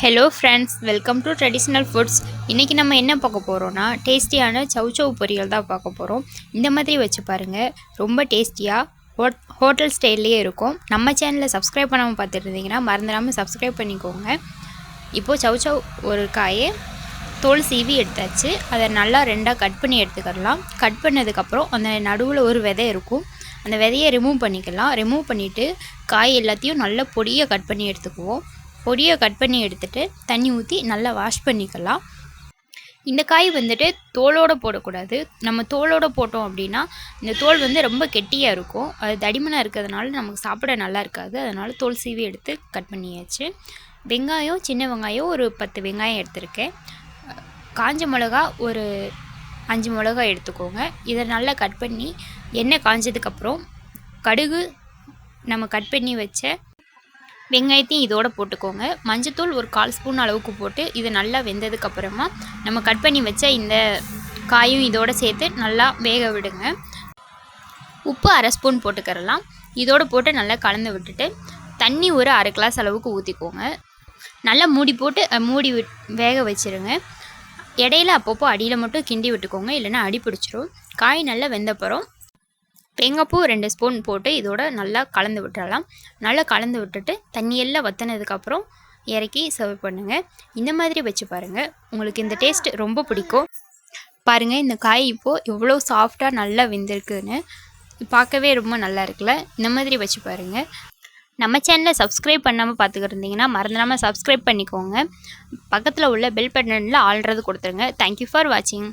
Hello friends, welcome to traditional foods. இன்றைக்கி நம்ம என்ன பார்க்க போகிறோன்னா டேஸ்டியான சவ் பொரியல் தான் பார்க்க போகிறோம். இந்த மாதிரி வச்சு பாருங்கள், ரொம்ப டேஸ்டியாக ஹோட்டல் ஸ்டைல்லையே இருக்கும். நம்ம சேனலில் சப்ஸ்கிரைப் பண்ணாமல் பார்த்துட்டு இருந்தீங்கன்னா மறந்துடாமல் சப்ஸ்கிரைப் பண்ணிக்கோங்க. இப்போது சவ் ஒரு காயை தோல் சீவி எடுத்தாச்சு. அதை நல்லா ரெண்டாக கட் பண்ணி எடுத்துக்கிடலாம். கட் பண்ணதுக்கப்புறம் அந்த நடுவில் ஒரு விதை இருக்கும், அந்த விதையை ரிமூவ் பண்ணிக்கலாம். ரிமூவ் பண்ணிவிட்டு காய் எல்லாத்தையும் நல்லா பொடியாக கட் பண்ணி எடுத்துக்குவோம். பொடியை கட் பண்ணி எடுத்துகிட்டு தண்ணி ஊற்றி நல்லா வாஷ் பண்ணிக்கலாம். இந்த காய் வந்துட்டு தோலோடு போடக்கூடாது. நம்ம தோலோடு போட்டோம் அப்படின்னா இந்த தோல் வந்து ரொம்ப கெட்டியாக இருக்கும். அது தடிமனாக இருக்கிறதுனால நமக்கு சாப்பிட நல்லா இருக்காது. அதனால் தோல் சீவி எடுத்து கட் பண்ணியாச்சு. வெங்காயம், சின்ன வெங்காயம் ஒரு 10 வெங்காயம் எடுத்திருக்கேன். காஞ்ச மிளகா ஒரு 5 மிளகா எடுத்துக்கோங்க. இதை நல்லா கட் பண்ணி எண்ணெய் காஞ்சதுக்கப்புறம் கடுகு, நம்ம கட் பண்ணி வச்ச வெங்காயத்தையும் இதோடு போட்டுக்கோங்க. மஞ்சத்தூள் ஒரு 1/4 ஸ்பூன் அளவுக்கு போட்டு இது நல்லா வெந்ததுக்கப்புறமா நம்ம கட் பண்ணி வச்ச இந்த காயும் இதோடு சேர்த்து நல்லா வேக விடுங்க. உப்பு 1/2 ஸ்பூன் போட்டுக்கிறலாம். இதோடு போட்டு நல்லா கலந்து விட்டுட்டு தண்ணி ஒரு 1/2 கிளாஸ் அளவுக்கு ஊற்றிக்கோங்க. நல்லா மூடி போட்டு வேக வச்சுருங்க. இடையில அப்பப்போ அடியில் மட்டும் கிண்டி விட்டுக்கோங்க, இல்லைன்னா அடி பிடிச்சிரும். காய் நல்லா வெந்தப்புறம் தேங்காய்ப்பூ 2 ஸ்பூன் போட்டு இதோட நல்லா கலந்து விட்டுறலாம். நல்லா கலந்து விட்டுட்டு தண்ணியெல்லாம் வற்றினதுக்கப்புறம் இறக்கி சர்வ் பண்ணுங்கள். இந்த மாதிரி வச்சு பாருங்கள், உங்களுக்கு இந்த டேஸ்ட் ரொம்ப பிடிக்கும். பாருங்கள், இந்த காய் இப்போது எவ்வளோ சாஃப்டாக நல்லா வெந்திருக்குன்னு பார்க்கவே ரொம்ப நல்லா இருக்குல்ல. இந்த மாதிரி வச்சு பாருங்கள். நம்ம சேனலை சப்ஸ்கிரைப் பண்ணாமல் பார்த்துக்கிட்டு இருந்தீங்கன்னா மறந்துடாமல் சப்ஸ்கிரைப் பண்ணிக்கோங்க. பக்கத்தில் உள்ள பெல் பட்டனில் ஆல்ரெடி கொடுத்துருங்க. தேங்க்யூ ஃபார் வாட்சிங்.